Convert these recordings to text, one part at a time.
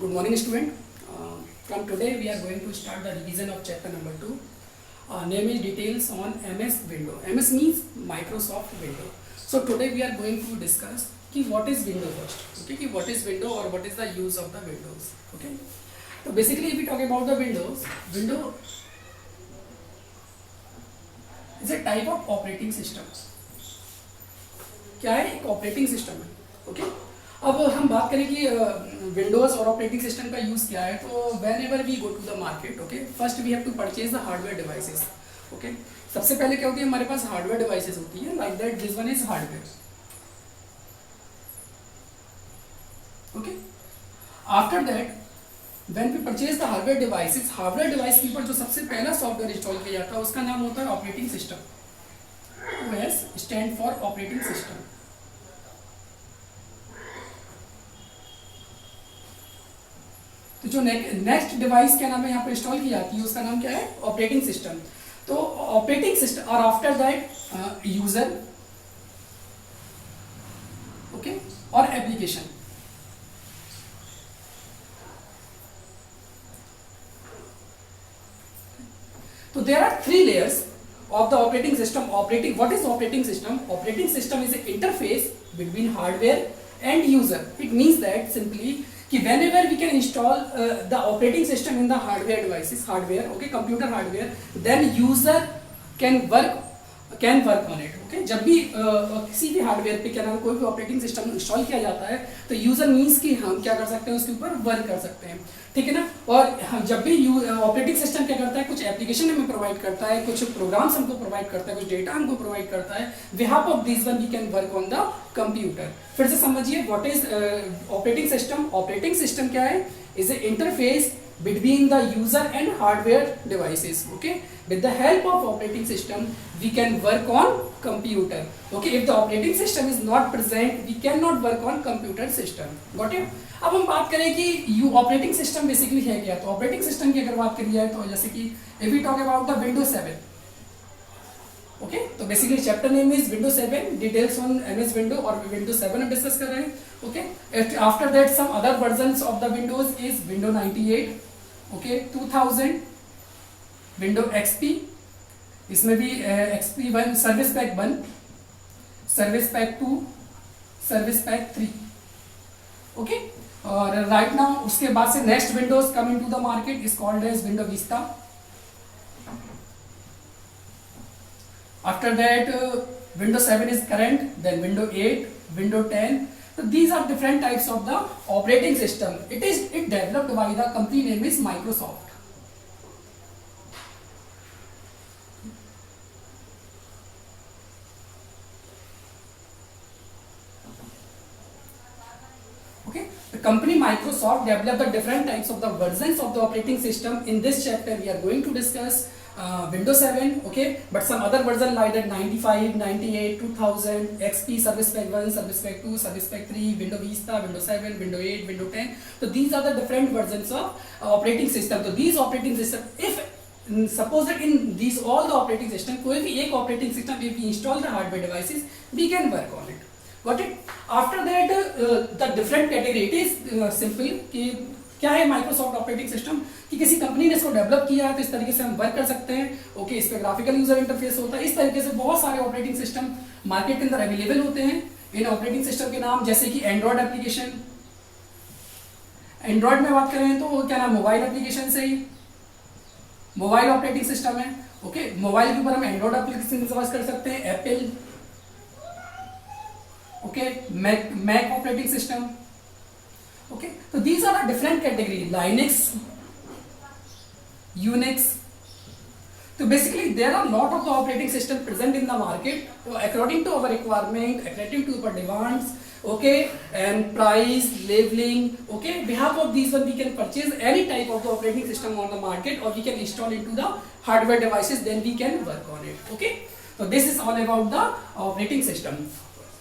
Good morning, student. From today, we are going to start the revision of chapter number 2. Name is details on MS Window. MS means Microsoft Window. So today we are going to discuss what is Window first. Okay, what is Window or what is the use of the Windows. Okay. So basically, if we talk about the Windows, Window is a type of operating system. क्या है? एक operating system है. Okay, अब हम बात करें कि Windows और ऑपरेटिंग सिस्टम का यूज क्या है. तो whenever we go to the market, okay, first we have to purchase the hardware devices. Okay, सबसे पहले क्या होती है, हमारे पास हार्डवेयर डिवाइसेस होती है. Like that this one is hardware. Okay, after that when we purchase the hardware devices, hardware device के ऊपर जो सबसे पहला सॉफ्टवेयर इंस्टॉल किया जाता है उसका नाम होता है operating system. OS stand for operating system. तो जो नेक्स्ट डिवाइस क्या नाम है यहाँ पर इंस्टॉल की जाती है उसका नाम क्या है, ऑपरेटिंग सिस्टम. तो ऑपरेटिंग सिस्टम और आफ्टर दैट यूजर, ओके, और एप्लीकेशन. तो there are 3 layers of the operating system. What is operating system? Operating system is an interface between hardware and user. It means that simply कि whenever we can install the operating system in the hardware devices, okay, computer hardware, then user can work on it. Okay, जब भी किसी भी hardware पे क्या नाम कोई भी ऑपरेटिंग सिस्टम इंस्टॉल किया जाता है तो यूजर मीन्स कि हम क्या कर सकते हैं, उसके ऊपर वर्क कर सकते हैं. ठीक है ना. और जब भी ऑपरेटिंग सिस्टम क्या करता है, कुछ एप्लीकेशन हमें प्रोवाइड करता है, कुछ प्रोग्राम्स हमको प्रोवाइड करता है, कुछ डेटा हमको प्रोवाइड करता है. Behalf of this one we can work on the computer. फिर से समझिए, what is operating system. Operating system क्या है, is a interface between the user and hardware devices. Okay, with the help of operating system we can work on computer. Okay, if the operating system is not present we cannot work on computer system. Got it? अब हम बात करें कि operating system basically है क्या. तो operating system की अगर बात करी जाए तो जैसे कि if we talk about the Windows 7, okay, तो basically chapter name is window 7, details on MS window और विंडो 7 हम डिस्कस कर रहे हैं. Okay, after that some other versions of the windows is window 98, okay, 2000, window XP, इसमें भी XP 1, service pack 1, service pack 2, service pack 3. Okay, और right now उसके बाद से next windows come into the market is called as window Vista. After that, Windows 7 is current, then Windows 8, Windows 10. So these are different types of the operating system. It developed by the company name is Microsoft. Okay, the company Microsoft developed the different types of the versions of the operating system. In this chapter, we are going to discuss Windows 7, okay, but some other version like that 95, 98, 2000, XP, Service Pack 1, Service Pack 2, Service Pack 3, Windows Vista, Windows 7, Windows 8, Windows 10. So these are the different versions of operating system. So these operating system, if suppose that in these all the operating system, कोई भी एक operating system, if we install the hardware devices, we can work on it. Got it? After that, the different category, it is simple कि क्या है Microsoft operating system, कि किसी company ने इसको डेवलप किया है तो इस तरीके से हम वर्क कर सकते हैं. ओके, इस पे ग्राफिकल यूजर इंटरफेस होता है. इस तरीके से बहुत सारे ऑपरेटिंग सिस्टम मार्केट के अंदर अवेलेबल होते हैं. इन ऑपरेटिंग सिस्टम के नाम जैसे कि एंड्रॉयड एप्लीकेशन, एंड्रॉयड में बात करें तो क्या नाम, मोबाइल एप्लीकेशन से ही मोबाइल ऑपरेटिंग सिस्टम है. ओके, मोबाइल के ऊपर हम एंड्रॉयड एप्लीकेशन यूज कर सकते हैं. Apple, okay, Mac operating system. Okay, so these are the different category. Linux, Unix. So basically there are a lot of the operating system present in the market. So according to our requirement, according to our demands, okay, and price, labeling, okay, behalf of these one we can purchase any type of the operating system on the market or we can install into the hardware devices, then we can work on it. Okay, so this is all about the operating system.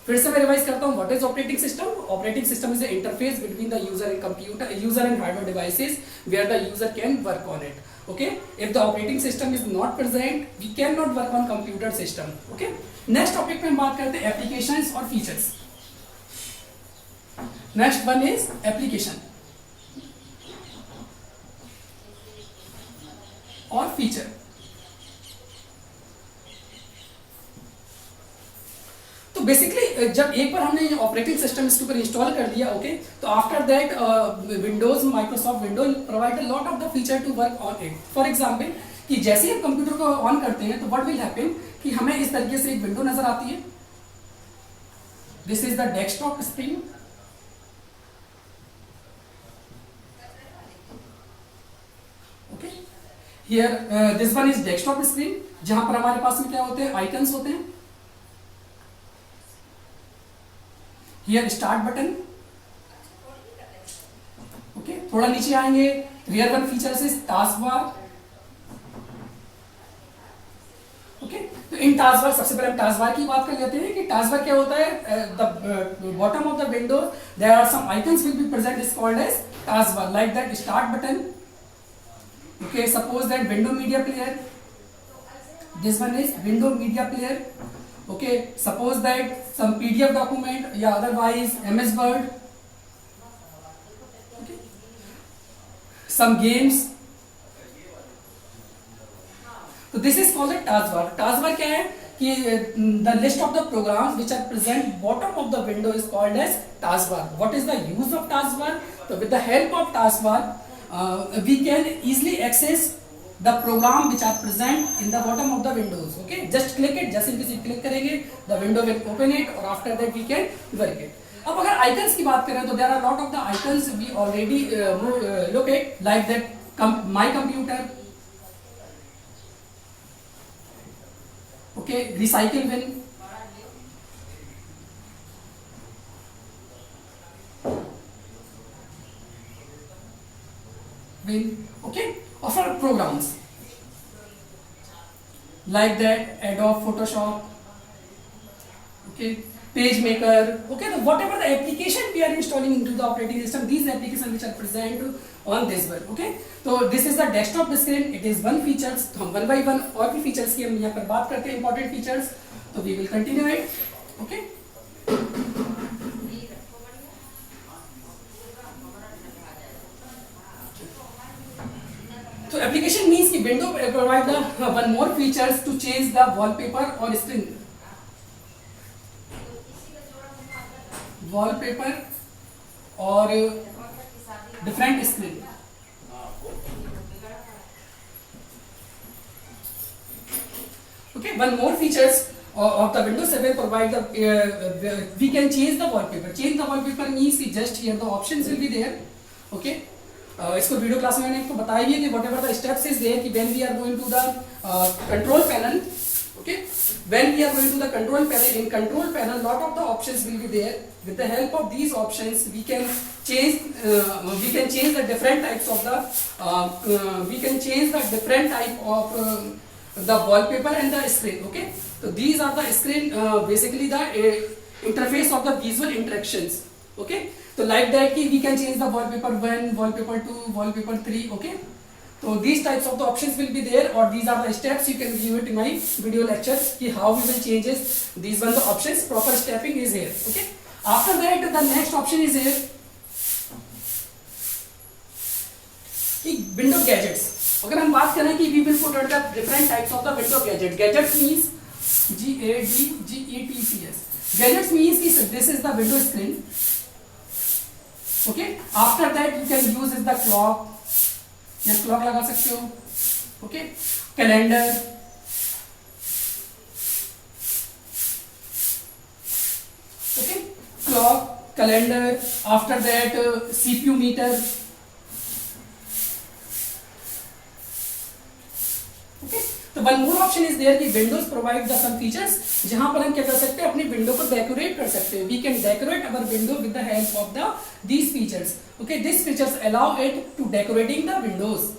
फिर से मैं revise करता हूँ. What is operating system. Operating system is the interface between the user and computer, user and hardware devices where the user can work on it. Okay, if the operating system is not present we can not work on computer system. Okay, next topic में हम बात करते हैं applications और features. Next one is application. or feature. तो बेसिकली जब एक बार हमने ऑपरेटिंग सिस्टम इसके ऊपर इंस्टॉल कर दिया, ओके, तो after that windows, Microsoft windows provide a lot of the feature to work on it. For example कि जैसे ही हम कंप्यूटर को ऑन करते हैं तो व्हाट विल हैपन कि हमें इस तरीके से एक विंडो नजर आती है. This is the desktop screen. Okay, here this one is desktop screen, जहां पर हमारे पास में क्या होते हैं, आइकन्स होते हैं. Here start button. ओके, थोड़ा नीचे आएंगे, here one features is task bar. Okay, तो इन टास्क बार, सबसे पहले हम टास्क बार की बात कर लेते हैं कि टास्क बार क्या होता है. The bottom of the window there are some icons will be present, is called as taskbar, like that start button. Okay, suppose that window media player. This one is window media player. Okay, suppose that some PDF document, yeah, otherwise MS Word, okay, some games. So this is called a taskbar. Taskbar क्या है कि the list of the programs which are present bottom of the window is called as taskbar. What is the use of taskbar? So with the help of taskbar, we can easily access the program which are present in the bottom of the windows. Okay, just click it, जैसे किसी click करेंगे the window will open it, और after that we can work it. अब अगर icons की बात करें तो there are lot of the icons we already look at, like that my computer, okay, recycle bin, okay, or for programs like that Adobe Photoshop, okay, PageMaker, okay, so whatever the application we are installing into the operating system, these applications which are present on this one. Okay, so this is the desktop screen, it is one features. तो हम one by one और भी features की हम यहाँ पर बात करते हैं, important features. तो we will continue it. Okay. So application means कि window provide the one more features to change the wallpaper or screen. Wallpaper or different screen. Okay, one more features of the Windows 7 provide the we can change the wallpaper. Change the wallpaper means कि just here the options will be there. Okay. इसको video class में मैंने आपको बताया है कि whatever the steps is there कि when we are going to the control panel, okay, when we are going to the control panel, in control panel lot of the options will be there. With the help of these options we can change the different types of the we can change the different type of the wallpaper and the screen. Okay, so these are the screen, basically the interface of the visual interactions. Okay, so like that we can change the wallpaper 1, wallpaper 2, wallpaper 3. Okay, so these types of the options will be there, or these are the steps. You can view it in my video lecture ki how we will change these one the options. Proper stepping is here. Okay, after that the next option is here कि window gadgets. अगर हम बात करें कि we will put out the different types of the window gadget. Gadgets means GADGETS. Gadgets means कि this is the window screen. Okay, after that you can use is the clock. या clock लगा सकते हो. Okay, calendar. Okay, clock, calendar. After that CPU meter. Okay, तो one more option is there कि Windows provide the some features जहां पर हम क्या कर सकते हैं, अपनी विंडो को डेकोरेट कर सकते हैं. We can decorate our window with the help of these features. Okay, these features allow it to decorating the windows.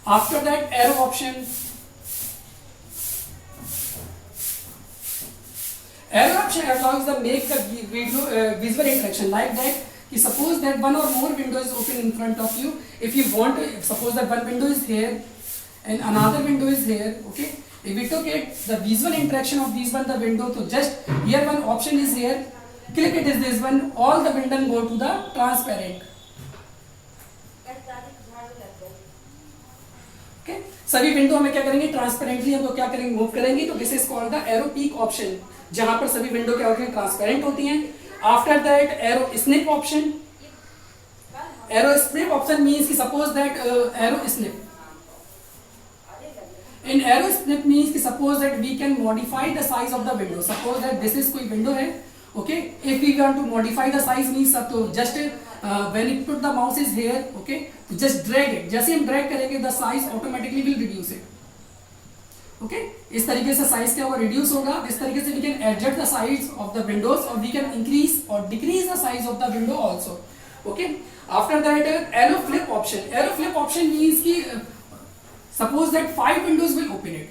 After that arrow option. Arrow option allows the make the visual interaction like that. कि suppose that one or more window is open in front of you. If you want to, suppose that one window is here and another window is here. Okay, if we took it the visual interaction of these one the window, so just here one option is here click it is this one, all the window go to the transparent. Okay, सभी window हमें क्या करेंगे, transparently हम लोग क्या करेंगे, move करेंगे. तो this is called the arrow peak option, जहां पर सभी विंडो क्या होती हैं, ट्रांसपेरेंट होती हैं. After that arrow snip option. Arrow snip option means कि suppose that arrow snip, in arrow snip means कि suppose that we can modify the size of the window. Suppose that this is कोई window है, okay, if we want to modify the size means तो just when you put the mouse is here, okay, तो just drag it. जैसे हम drag करेंगे the size automatically will reduce it. Okay, इस तरीके से size क्या होगा, reduce होगा. इस तरीके से we can adjust the size of the windows or we can increase or decrease the size of the window also. Okay, after that arrow flip option. Arrow flip option means कि suppose that 5 windows will open it.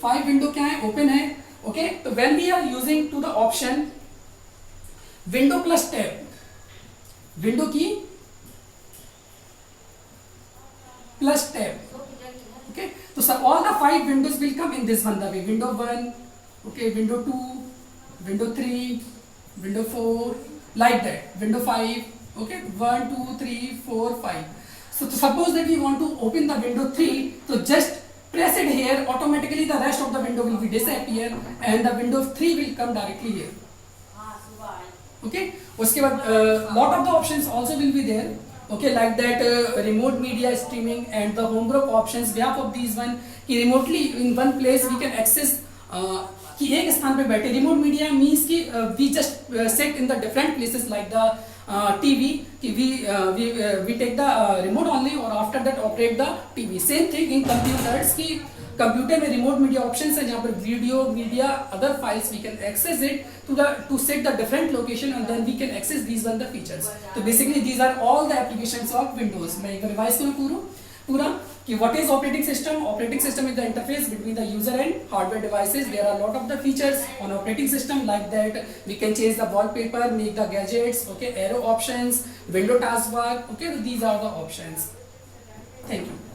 5 window क्या है, open है. Okay, तो when we are using to the option window plus tab, window की plus tab. Okay, so all the 5 windows will come in this one the way. Window 1, okay, window 2, window 3, window 4, like that. Window 5, okay, 1, 2, 3, 4, 5. So suppose that we want to open the window 3, so just press it here, automatically the rest of the window will be disappear and the window 3 will come directly here. Okay, उसके बाद lot of the options also will be there. Okay, like that remote media streaming and the home group options. Behalf of these one कि remotely in one place we can access कि एक स्थान पे बैठे. Remote media means कि we just sit in the different places like the TV कि we take the remote only or after that operate the TV. Same thing in computers कि computer में remote media options है जहाँ पर video media other files we can access it to set the different location and then we can access these one the features. तो basically these are all the applications of Windows. मैं एक बार revise करूँ पूरा कि what is operating system. Operating system is the interface between the user and hardware devices. There are lot of the features on operating system like that we can change the wallpaper, make the gadgets, okay, aero options, window taskbar, okay, these are the options. Thank you.